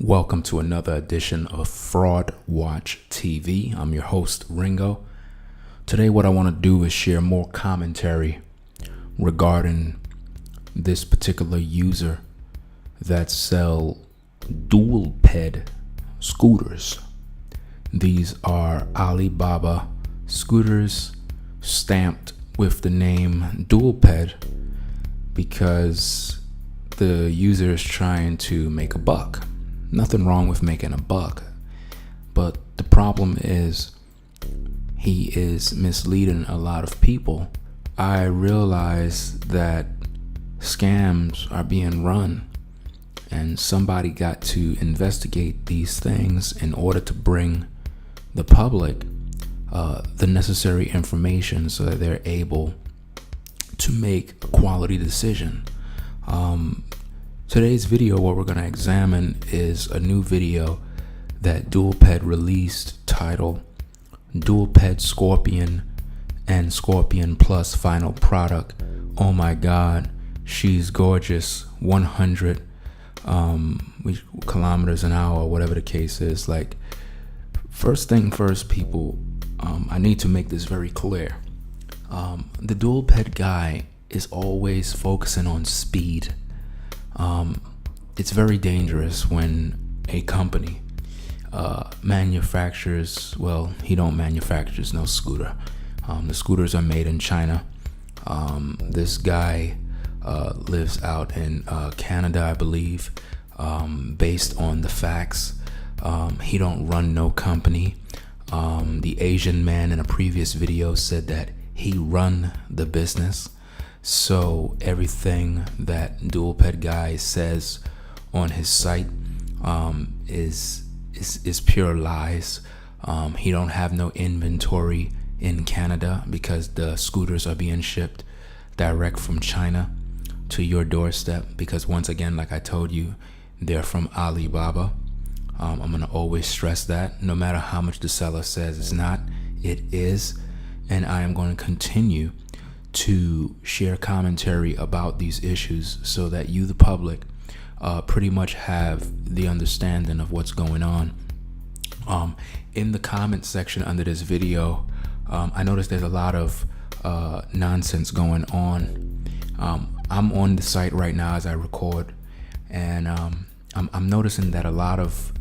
Welcome to another edition of FraudWatchTV. I'm your host, Ringo. Today, what I want to do is share more commentary regarding this particular user that sell Dualped scooters. These are Alibaba scooters stamped with the name Dualped because the user is trying to make a buck. Nothing wrong with making a buck, but the problem is he is misleading a lot of people. I realize that scams are being run, and somebody got to investigate these things in order to bring the public the necessary information so that they're able to make a quality decision. Today's video, what we're going to examine is a new video that Dualped released titled Dualped Scorpion and Scorpion Plus Final Product. Oh my God, she's gorgeous. 100 kilometers an hour, whatever the case is. Like, first thing first, people, I need to make this very clear. The Dualped guy is always focusing on speed. It's very dangerous when a company manufactures, well, he don't manufacture no scooter. The scooters are made in China. This guy lives out in Canada, I believe, based on the facts. He don't run no company. The Asian man in a previous video said that he run the business. So everything that Dualped guy says on his site is pure lies. He don't have no inventory in Canada because the scooters are being shipped direct from China to your doorstep, because once again, like I told you, they're from Alibaba. I'm going to always stress that no matter how much the seller says it's not, it is. And I am going to continue to share commentary about these issues so that you, the public, pretty much have the understanding of what's going on. In the comment section under this video, I noticed there's a lot of nonsense going on. I'm on the site right now as I record, and I'm noticing that a lot of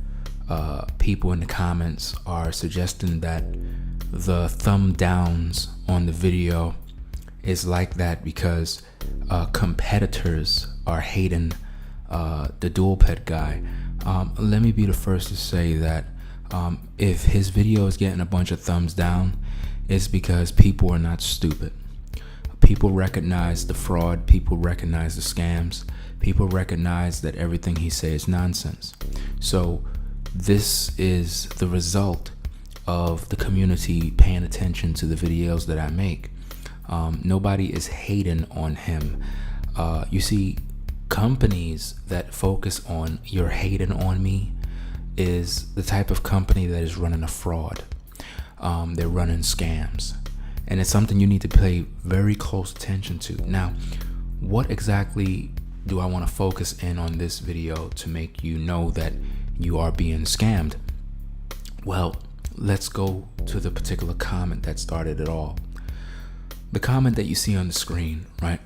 people in the comments are suggesting that the thumb downs on the video is like that because competitors are hating the Dualped guy. Let me be the first to say that if his video is getting a bunch of thumbs down, it's because people are not stupid. People recognize the fraud. People recognize the scams. People recognize that everything he says is nonsense. So this is the result of the community paying attention to the videos that I make. Nobody is hating on him. You see, companies that focus on "you're hating on me" is the type of company that is running a fraud. They're running scams, and it's something you need to pay very close attention to. Now, what exactly do I want to focus in on this video to make you know that you are being scammed? Well, let's go to the particular comment that started it all. The comment that you see on the screen, right?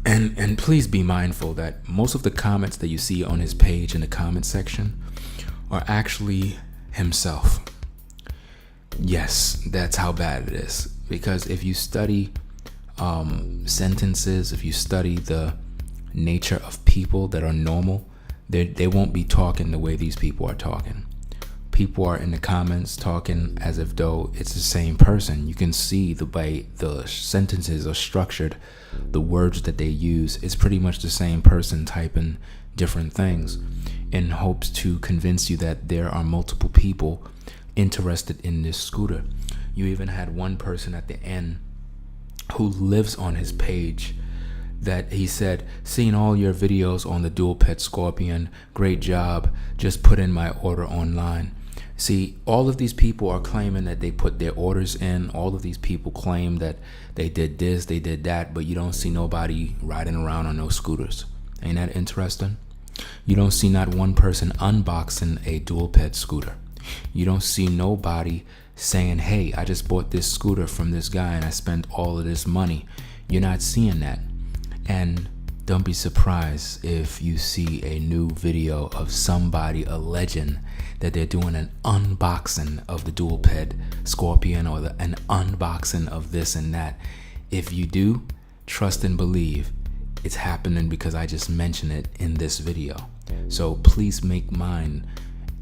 And please be mindful that most of the comments that you see on his page in the comment section are actually himself. Yes, that's how bad it is. Because if you study sentences, if you study the nature of people that are normal, they won't be talking the way these people are talking. People are in the comments talking as if though it's the same person. You can see the way the sentences are structured, the words that they use. It's pretty much the same person typing different things in hopes to convince you that there are multiple people interested in this scooter. You even had one person at the end who lives on his page that he said, "Seen all your videos on the Dualped Scorpion. Great job. Just put in my order online." See, all of these people are claiming that they put their orders in. All of these people claim that they did this, they did that, but you don't see nobody riding around on those scooters. Ain't that interesting? You don't see not one person unboxing a Dualped scooter. You don't see nobody saying, hey, I just bought this scooter from this guy and I spent all of this money. You're not seeing that. And don't be surprised if you see a new video of somebody alleging that they're doing an unboxing of the Dualped Scorpion or an unboxing of this and that. If you do, trust and believe it's happening because I just mentioned it in this video. So please make mine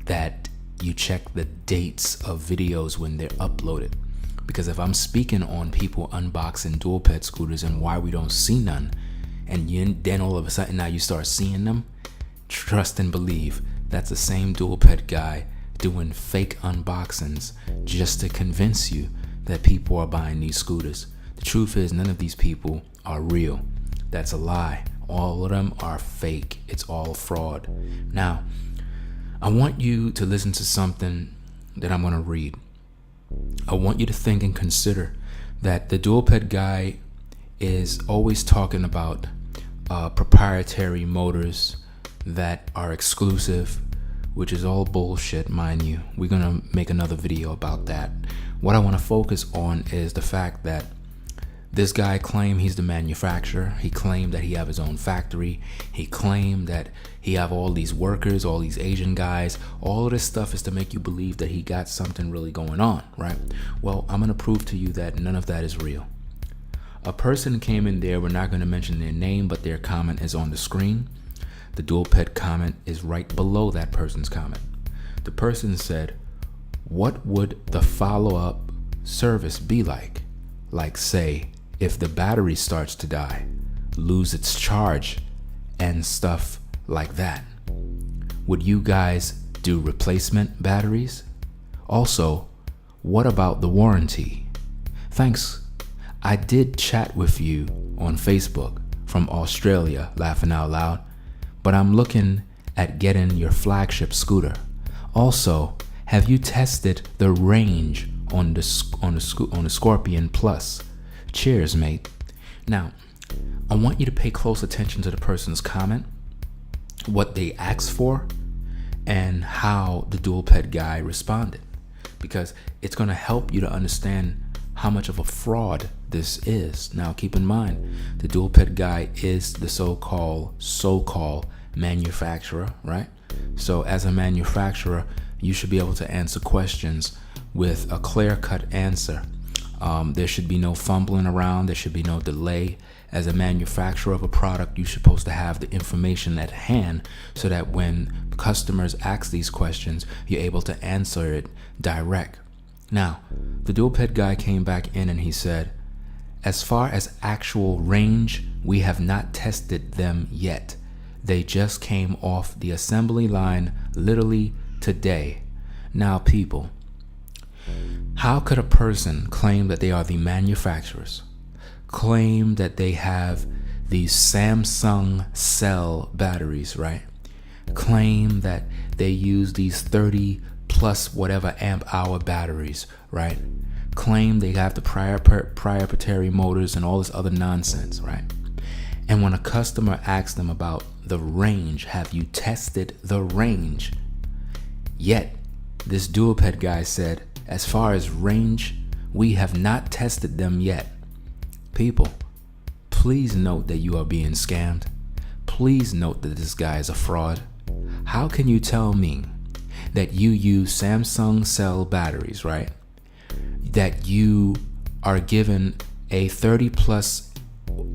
that you check the dates of videos when they're uploaded. Because if I'm speaking on people unboxing Dualped scooters and why we don't see none, and then all of a sudden now you start seeing them, trust and believe that's the same Dualped guy doing fake unboxings just to convince you that people are buying these scooters. The truth is, none of these people are real. That's a lie. All of them are fake. It's all fraud. Now, I want you to listen to something that I'm going to read. I want you to think and consider that the Dualped guy is always talking about proprietary motors that are exclusive, which is all bullshit, mind you. We're going to make another video about that. What I want to focus on is the fact that this guy claimed he's the manufacturer. He claimed that he have his own factory. He claimed that he have all these workers, all these Asian guys. All of this stuff is to make you believe that he got something really going on, right? Well, I'm going to prove to you that none of that is real. A person came in there, we're not going to mention their name, but their comment is on the screen. The Dualped comment is right below that person's comment. The person said, what would the follow-up service be like? Like, say, if the battery starts to die, lose its charge, and stuff like that. Would you guys do replacement batteries? Also, what about the warranty? Thanks. I did chat with you on Facebook from Australia, laughing out loud, but I'm looking at getting your flagship scooter. Also, have you tested the range on the Scorpion Plus? Cheers, mate. Now, I want you to pay close attention to the person's comment, what they asked for, and how the Dualped guy responded, because it's going to help you to understand how much of a fraud this is. Now, keep in mind, the Dualped guy is the so-called manufacturer, right? So as a manufacturer, you should be able to answer questions with a clear-cut answer. There should be no fumbling around. There should be no delay. As a manufacturer of a product, you're supposed to have the information at hand so that when customers ask these questions, you're able to answer it direct. Now, the Dualped guy came back in and he said, as far as actual range, we have not tested them yet. They just came off the assembly line literally today. Now, people, how could a person claim that they are the manufacturers, claim that they have these Samsung cell batteries, right? Claim that they use these 30 plus whatever amp hour batteries, right? Claim they have the proprietary motors and all this other nonsense, right? And when a customer asks them about the range, have you tested the range? Yet, this Dualped guy said, as far as range, we have not tested them yet. People, please note that you are being scammed. Please note that this guy is a fraud. How can you tell me that you use Samsung cell batteries, right? That you are given a 30 plus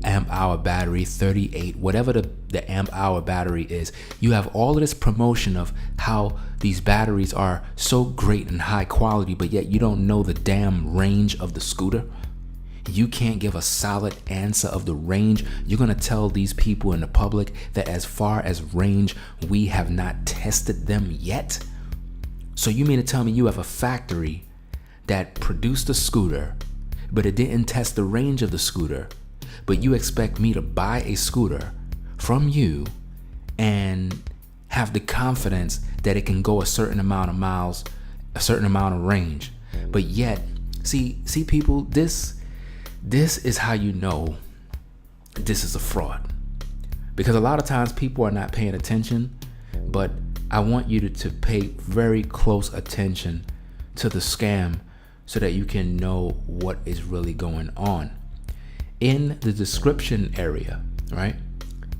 amp hour battery, 38, whatever the amp hour battery is. You have all of this promotion of how these batteries are so great and high quality, but yet you don't know the damn range of the scooter. You can't give a solid answer of the range. You're going to tell these people in the public that as far as range, we have not tested them yet. So you mean to tell me you have a factory that produced a scooter, but it didn't test the range of the scooter, but you expect me to buy a scooter from you and have the confidence that it can go a certain amount of miles, a certain amount of range? But yet, see people, this is how you know this is a fraud. because a lot of times people are not paying attention, but I want you to pay very close attention to the scam so that you can know what is really going on. In the description area, right,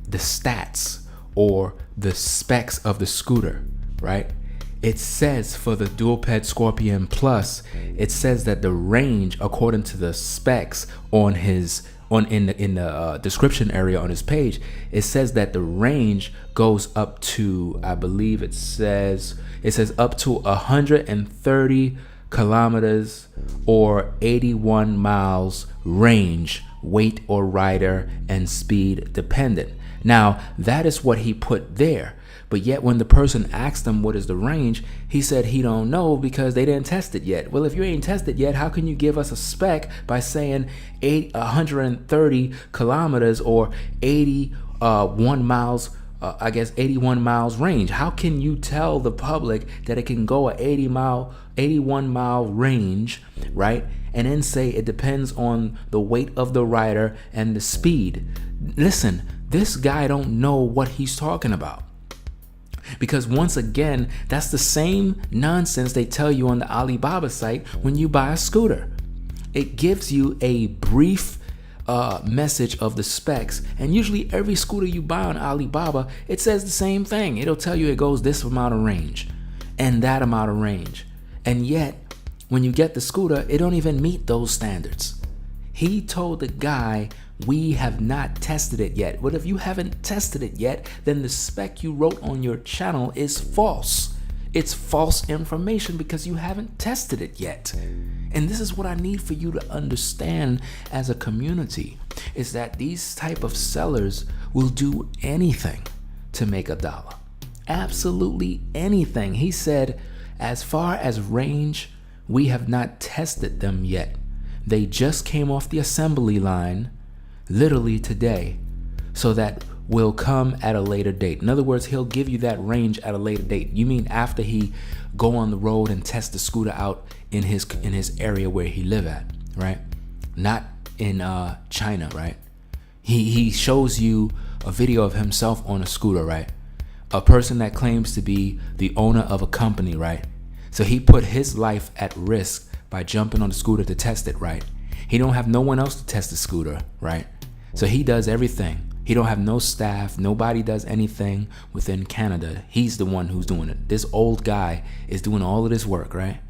the stats or the specs of the scooter, right, it says for the Dualped Scorpion Plus, it says that the range, according to the specs in the description area on his page, it says that the range goes up to, I believe it says up to 130 kilometers or 81 miles range, weight or rider and speed dependent. Now, that is what he put there. But yet when the person asked him what is the range, he said he don't know because they didn't test it yet. Well, if you ain't tested yet, how can you give us a spec by saying 130 kilometers or 81 miles, 81 miles range? How can you tell the public that it can go a 81 mile range, right? And then say it depends on the weight of the rider and the speed. Listen, this guy don't know what he's talking about. Because once again, that's the same nonsense they tell you on the Alibaba site when you buy a scooter. It gives you a brief message of the specs, and usually every scooter you buy on Alibaba, it says the same thing. It'll tell you it goes this amount of range and that amount of range. And yet, when you get the scooter, it don't even meet those standards. He told the guy, we have not tested it yet. But if you haven't tested it yet, then the spec you wrote on your channel is false. It's false information because you haven't tested it yet. And this is what I need for you to understand as a community, is that these type of sellers will do anything to make $1. Absolutely anything. He said, as far as range, we have not tested them yet. They just came off the assembly line literally today, so that will come at a later date. In other words, he'll give you that range at a later date. You mean after he go on the road and test the scooter out in his area where he live at, right? Not in China, right? He shows you a video of himself on a scooter, right? A person that claims to be the owner of a company, right? So he put his life at risk by jumping on the scooter to test it, right? He don't have no one else to test the scooter, right? So he does everything. He don't have no staff. Nobody does anything within Canada. He's the one who's doing it. This old guy is doing all of this work, right?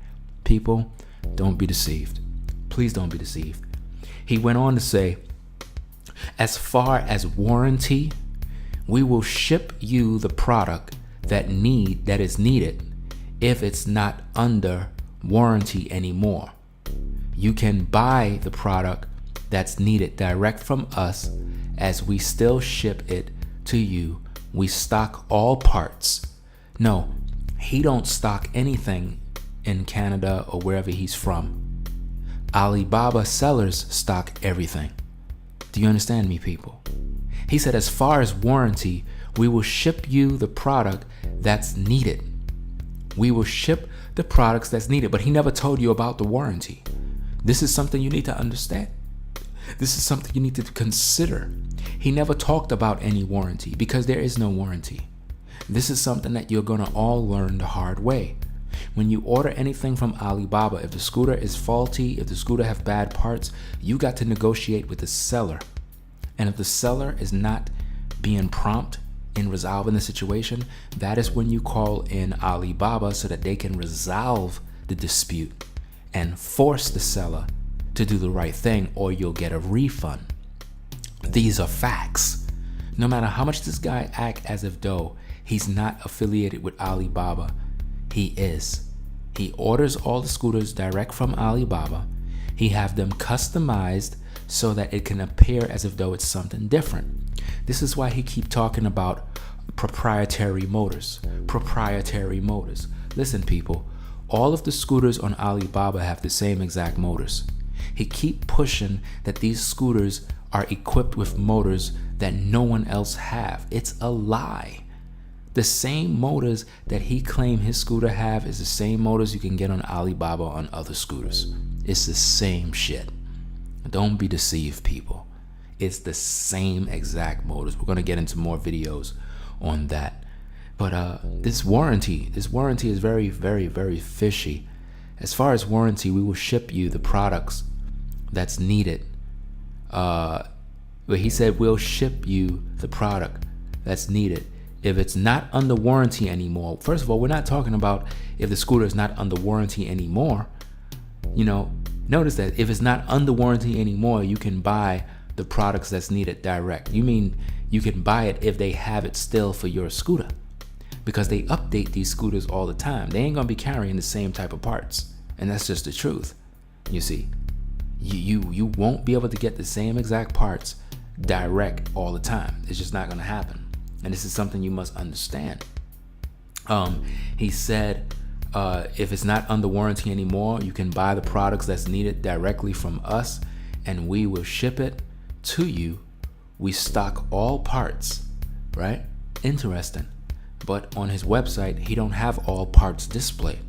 People, don't be deceived. Please don't be deceived. He went on to say, as far as warranty, we will ship you the product that is needed if it's not under warranty anymore. You can buy the product that's needed direct from us, as we still ship it to you. We stock all parts. No, he don't stock anything in Canada or wherever he's from. Alibaba sellers stock everything. Do you understand me, people? He said, as far as warranty, we will ship you the product that's needed. We will ship the products that's needed, but he never told you about the warranty. This is something you need to understand. This is something you need to consider. He never talked about any warranty because there is no warranty. This is something that you're going to all learn the hard way. When you order anything from Alibaba, if the scooter is faulty, if the scooter have bad parts, you got to negotiate with the seller. And if the seller is not being prompt in resolving the situation, that is when you call in Alibaba so that they can resolve the dispute and force the seller to do the right thing, or you'll get a refund. These are facts. No matter how much this guy act as if though he's not affiliated with Alibaba, he is. He orders all the scooters direct from Alibaba. He have them customized so that it can appear as if though it's something different. This is why he keep talking about proprietary motors. Proprietary motors. Listen, people, all of the scooters on Alibaba have the same exact motors. He keep pushing that these scooters are equipped with motors that no one else have. It's a lie. The same motors that he claimed his scooter have is the same motors you can get on Alibaba on other scooters. It's the same shit. Don't be deceived, people. It's the same exact motors. We're going to get into more videos on that. But this warranty is very, very, very fishy. As far as warranty, we will ship you the products that's needed. But he said we'll ship you the product that's needed. If it's not under warranty anymore, first of all, we're not talking about if the scooter is not under warranty anymore. Notice that if it's not under warranty anymore, you can buy the products that's needed direct. You mean you can buy it if they have it still for your scooter, because they update these scooters all the time. They ain't gonna be carrying the same type of parts, and that's just the truth. You see, you won't be able to get the same exact parts direct all the time. It's just not gonna happen, and this is something you must understand. He said if it's not under warranty anymore, you can buy the products that's needed directly from us, and we will ship it to you. We stock all parts, right? Interesting. But on his website, he don't have all parts displayed.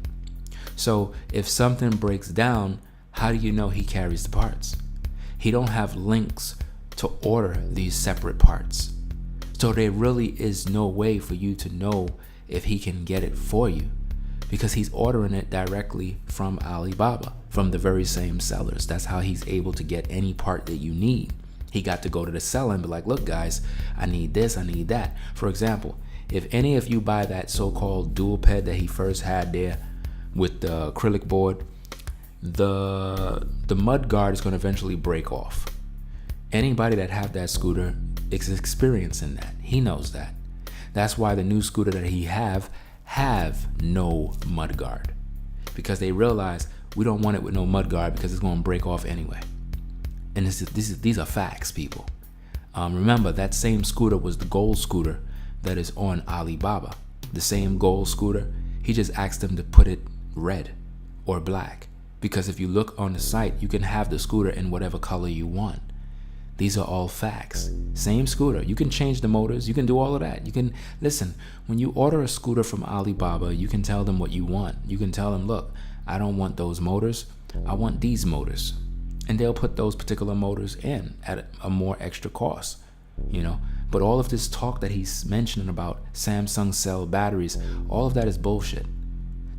So if something breaks down, how do you know he carries the parts? He don't have links to order these separate parts. So there really is no way for you to know if he can get it for you, because he's ordering it directly from Alibaba, from the very same sellers. That's how he's able to get any part that you need. He got to go to the seller and be like, look guys, I need this, I need that. For example, if any of you buy that so-called Dualped that he first had there with the acrylic board, the mud guard is going to eventually break off. Anybody that have that scooter is experiencing that. He knows that. That's why the new scooter that he have no mud guard, because they realize we don't want it with no mud guard because it's going to break off anyway. And these are facts, people. Remember, that same scooter was the gold scooter that is on Alibaba. The same gold scooter, he just asked them to put it red or black, because if you look on the site, you can have the scooter in whatever color you want. These are all facts. Same scooter. You can change the motors. You can do all of that. You can listen. When you order a scooter from Alibaba, you can tell them what you want. You can tell them, look, I don't want those motors. I want these motors. And they'll put those particular motors in at a more extra cost, But all of this talk that he's mentioning about Samsung cell batteries, all of that is bullshit.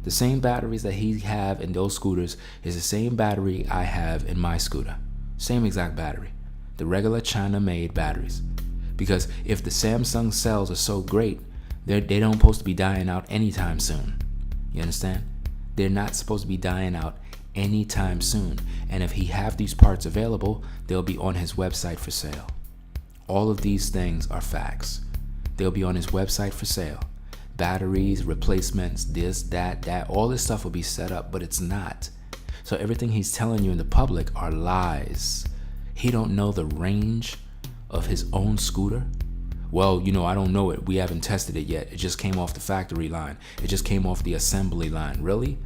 The same batteries that he have in those scooters is the same battery I have in my scooter. Same exact battery. The regular China-made batteries. Because if the Samsung cells are so great, they don't supposed to be dying out anytime soon. You understand? They're not supposed to be dying out anytime soon. And if he have these parts available, they'll be on his website for sale. All of these things are facts. They'll be on his website for sale. Batteries, replacements, this, that, all this stuff will be set up, but it's not. So everything he's telling you in the public are lies. He don't know the range of his own scooter. Well, I don't know it. We haven't tested it yet. It just came off the factory line. It just came off the assembly line. Really?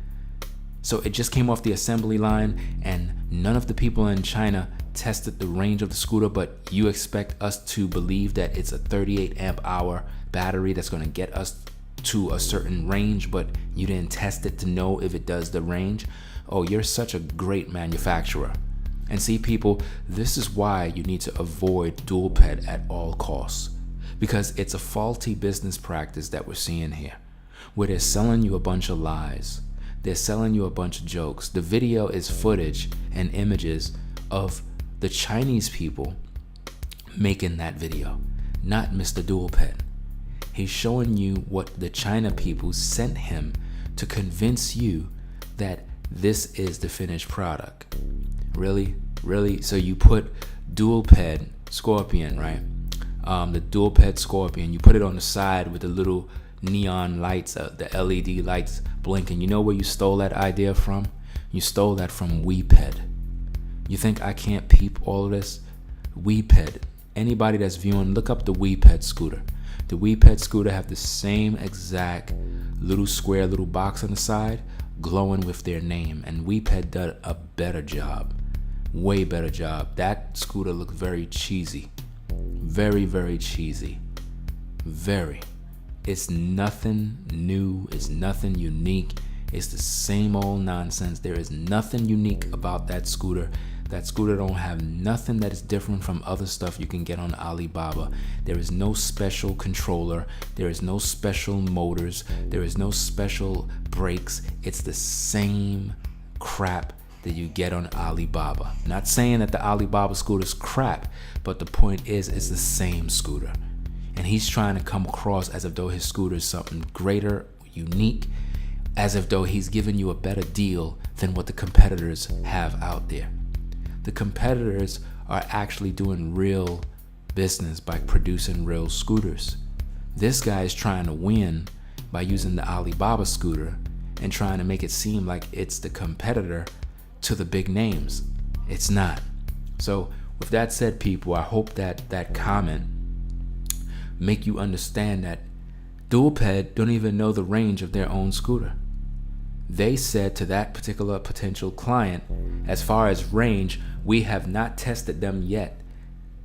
So it just came off the assembly line, and none of the people in China tested the range of the scooter, but you expect us to believe that it's a 38 amp hour battery that's going to get us to a certain range, but you didn't test it to know if it does the range? Oh, you're such a great manufacturer. And see, people, this is why you need to avoid Dualped at all costs, because it's a faulty business practice that we're seeing here, where they're selling you a bunch of lies. They're selling you a bunch of jokes. The video is footage and images of the Chinese people making that video, not Mr. Dualped. He's showing you what the China people sent him to convince you that this is the finished product. Really? So you put Dualped Scorpion, right? The Dualped Scorpion, you put it on the side with the little neon lights, the LED lights blinking. You know where you stole that idea from? You stole that from Weped. You think I can't peep all of this? Weped. Anybody that's viewing, look up the Weped scooter. The Weped scooter have the same exact little square little box on the side glowing with their name, and Weped did a better job, way better job. That scooter looked very cheesy, very, very cheesy, very. It's nothing new, it's nothing unique, it's the same old nonsense. There is nothing unique about that scooter That scooter don't have nothing that is different from other stuff you can get on Alibaba. There is no special controller. There is no special motors. There is no special brakes. It's the same crap that you get on Alibaba. Not saying that the Alibaba scooter is crap, but the point is it's the same scooter. And he's trying to come across as if though his scooter is something greater, unique, as if though he's giving you a better deal than what the competitors have out there. The competitors are actually doing real business by producing real scooters. This guy is trying to win by using the Alibaba scooter and trying to make it seem like it's the competitor to the big names. It's not. So with that said, people, I hope that that comment make you understand that Dualped don't even know the range of their own scooter. They said to that particular potential client, as far as range, we have not tested them yet.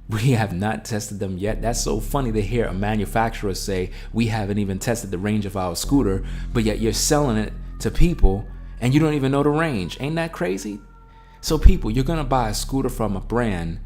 We have not tested them yet. That's so funny to hear a manufacturer say, we haven't even tested the range of our scooter, but yet you're selling it to people and you don't even know the range. Ain't that crazy? So people, you're gonna buy a scooter from a brand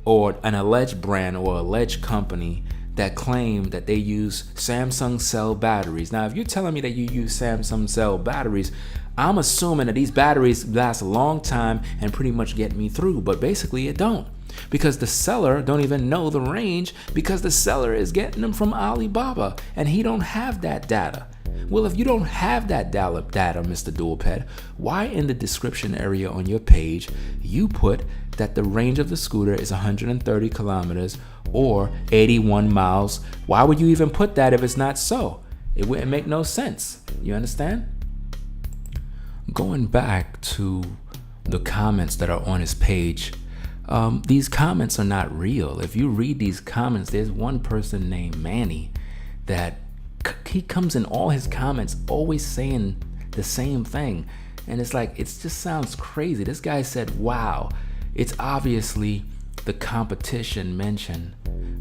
or an alleged brand or alleged company that claim that they use Samsung cell batteries. Now, if you're telling me that you use Samsung cell batteries, I'm assuming that these batteries last a long time and pretty much get me through, but basically it don't. Because the seller don't even know the range because the seller is getting them from Alibaba and he don't have that data. Well, if you don't have that data, Mr. Dualped, why in the description area on your page you put that the range of the scooter is 130 kilometers or 81 miles? Why would you even put that if it's not so? It wouldn't make no sense. You understand? Going back to the comments that are on his page, these comments are not real. If you read these comments, there's one person named Manny that he comes in all his comments always saying the same thing. And it's like, it just sounds crazy. This guy said, wow, it's obviously the competition mentioned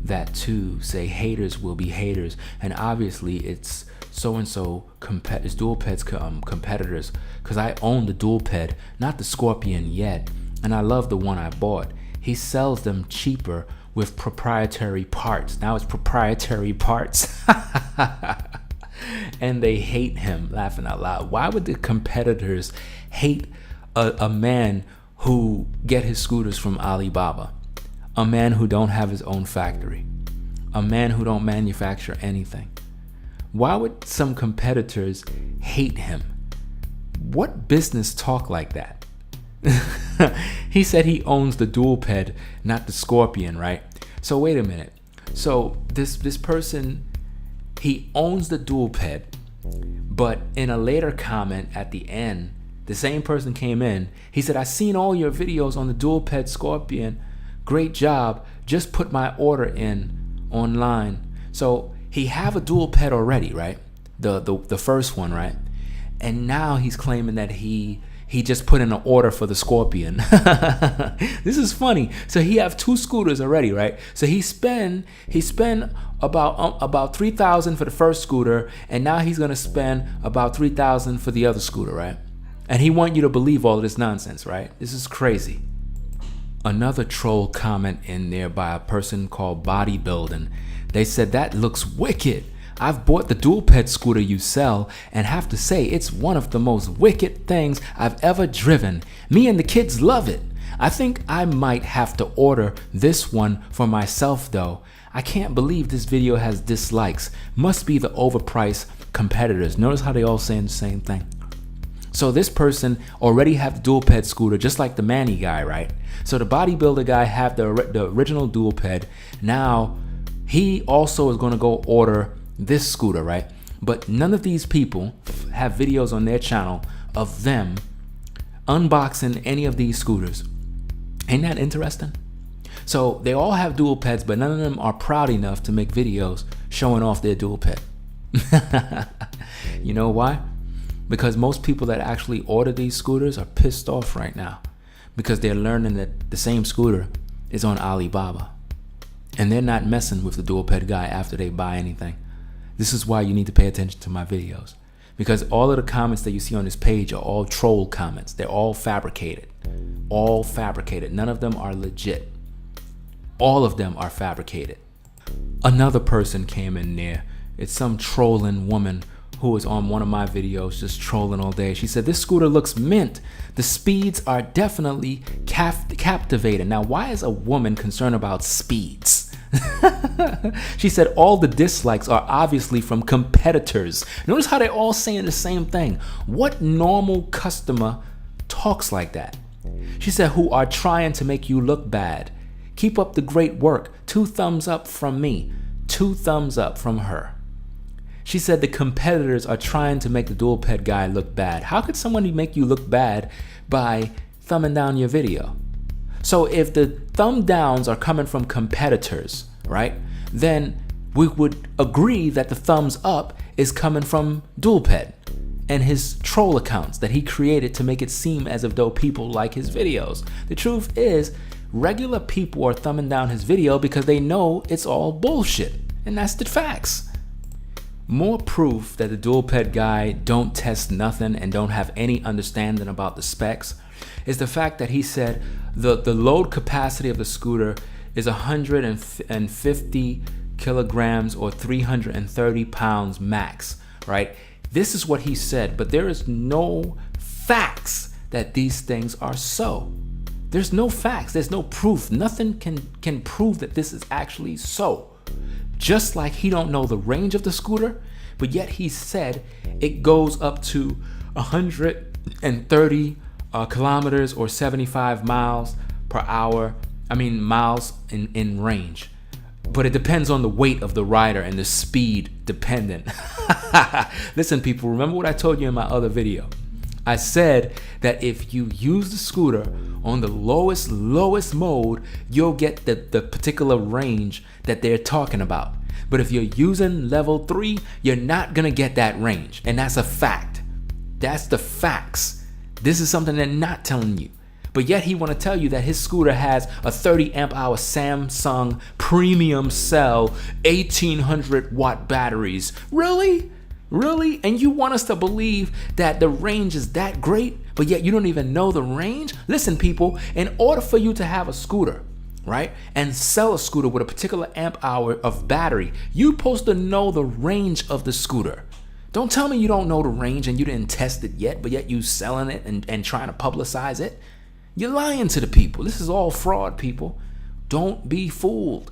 that too, say haters will be haters. And obviously it's so-and-so, it's Dualped's competitors, because I own the Dualped, not the Scorpion yet. And I love the one I bought. He sells them cheaper with proprietary parts. Now it's proprietary parts. And they hate him, laughing out loud. Why would the competitors hate a man who get his scooters from Alibaba? A man who don't have his own factory. A man who don't manufacture anything. Why would some competitors hate him? What business talk like that? He said he owns the Dualped, not the Scorpion, right? So wait a minute. So this person, he owns the Dualped, but in a later comment at the end, the same person came in. He said, I seen all your videos on the Dualped Scorpion. Great job. Just put my order in online. So he have a Dualped already, right? The first one, right? And now he's claiming that he just put in an order for the Scorpion. This is funny. So he have two scooters already, right? So he spend about $3,000 for the first scooter, and now he's gonna spend about $3,000 for the other scooter, right? And he want you to believe all of this nonsense, right? This is crazy. Another troll comment in there by a person called Bodybuilding. They said, that looks wicked. I've bought the Dualped scooter you sell and have to say it's one of the most wicked things I've ever driven. Me and the kids love it. I think I might have to order this one for myself though. I can't believe this video has dislikes. Must be the overpriced competitors. Notice how they all saying the same thing. So this person already have the Dualped scooter just like the Manny guy, right? So the bodybuilder guy have the original Dualped. Now he also is going to go order this scooter, right? But none of these people have videos on their channel of them unboxing any of these scooters. Ain't that interesting? So they all have Dualpeds, but none of them are proud enough to make videos showing off their Dualped. You know why? Because most people that actually order these scooters are pissed off right now because they're learning that the same scooter is on Alibaba and they're not messing with the Dualped guy after they buy anything. This is why you need to pay attention to my videos, because all of the comments that you see on this page are all troll comments. They're all fabricated. All fabricated. None of them are legit. All of them are fabricated. Another person came in there. It's some trolling woman who was on one of my videos just trolling all day. She said, this scooter looks mint. The speeds are definitely captivating. Now, why is a woman concerned about speeds? She said all the dislikes are obviously from competitors. Notice how they're all saying the same thing. What normal customer talks like that? She said, who are trying to make you look bad. Keep up the great work. 2 thumbs up from me. 2 thumbs up from her. She said the competitors are trying to make the Dualped guy look bad. How could someone make you look bad by thumbing down your video? So if the thumb downs are coming from competitors, right, then we would agree that the thumbs up is coming from Dualped and his troll accounts that he created to make it seem as if though people like his videos. The truth is, regular people are thumbing down his video because they know it's all bullshit, and that's the facts. More proof that the Dualped guy don't test nothing and don't have any understanding about the specs is the fact that he said the load capacity of the scooter is 150 kilograms or 330 pounds max, right? This is what he said, but there is no facts that these things are so. There's no facts, there's no proof. Nothing can prove that this is actually so. Just like he don't know the range of the scooter, but yet he said it goes up to 130 kilometers or 75 miles per hour. I mean miles in range. But it depends on the weight of the rider and the speed dependent. Listen, people, remember what I told you in my other video. I said that if you use the scooter on the lowest mode, you'll get the particular range that they're talking about. But if you're using level 3, you're not gonna get that range. And that's a fact. That's the facts. This is something they're not telling you. But yet he want to tell you that his scooter has a 30 amp hour Samsung premium cell 1800 watt batteries. Really? Really? And you want us to believe that the range is that great, but yet you don't even know the range? Listen, people, in order for you to have a scooter, right, and sell a scooter with a particular amp hour of battery, you're supposed to know the range of the scooter. Don't tell me you don't know the range and you didn't test it yet, but yet you selling it and trying to publicize it. You're lying to the people. This is all fraud, people. Don't be fooled.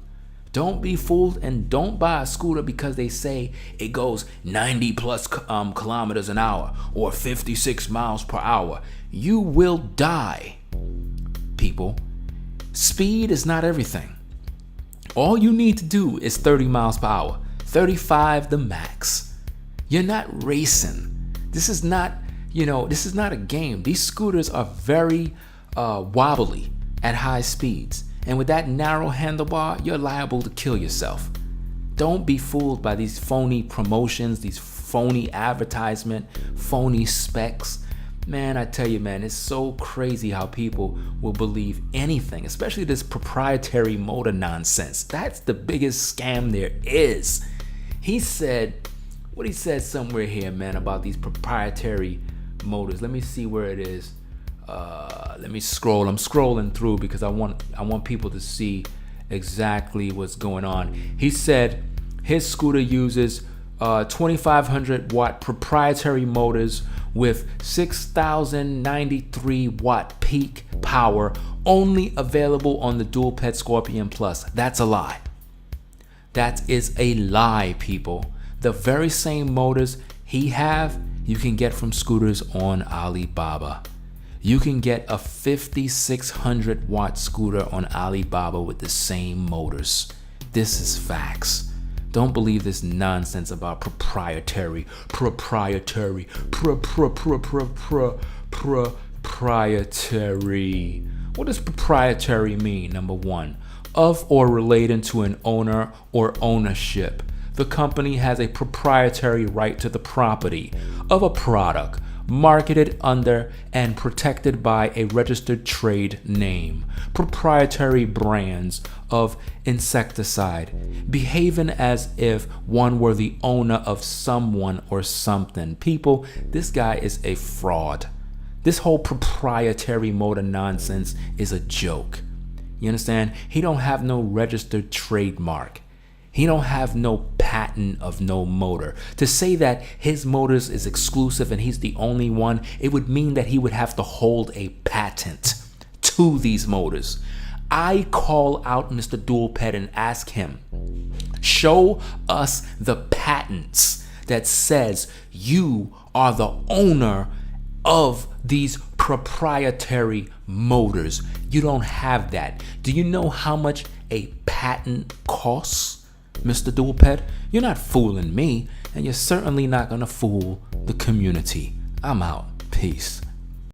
Don't be fooled, and don't buy a scooter because they say it goes 90 plus kilometers an hour or 56 miles per hour. You will die, people. Speed is not everything. All you need to do is 30 miles per hour, 35 the max. You're not racing. This is not, this is not a game. These scooters are very wobbly at high speeds. And with that narrow handlebar, you're liable to kill yourself. Don't be fooled by these phony promotions, these phony advertisement, phony specs. Man, I tell you, man, it's so crazy how people will believe anything, especially this proprietary motor nonsense. That's the biggest scam there is. He said, what he said somewhere here, man, about these proprietary motors. Let me see where it is. Let me scroll. I'm scrolling through because I want people to see exactly what's going on. He said his scooter uses 2500 watt proprietary motors with 6093 watt peak power, only available on the Dualped Scorpion Plus. That's a lie. That is a lie, people. The very same motors he have, you can get from scooters on Alibaba. You can get a 5600 watt scooter on Alibaba with the same motors. This is facts. Don't believe this nonsense about proprietary. Proprietary. What does proprietary mean? Number one, of or relating to an owner or ownership. the company has a proprietary right to the property of a product marketed under and protected by a registered trade name, proprietary brands of insecticide, behaving as if one were the owner of someone or something. People, this guy is a fraud. This whole proprietary motor nonsense is a joke. You understand? He don't have no registered trademark. He don't have no patent of no motor. To say that his motors is exclusive and he's the only one, it would mean that he would have to hold a patent to these motors. I call out Mr. Dualped and ask him, show us the patents that says you are the owner of these proprietary motors. You don't have that. Do you know how much a patent costs, Mr. Dualped? You're not fooling me, and you're certainly not gonna fool the community. I'm out. Peace.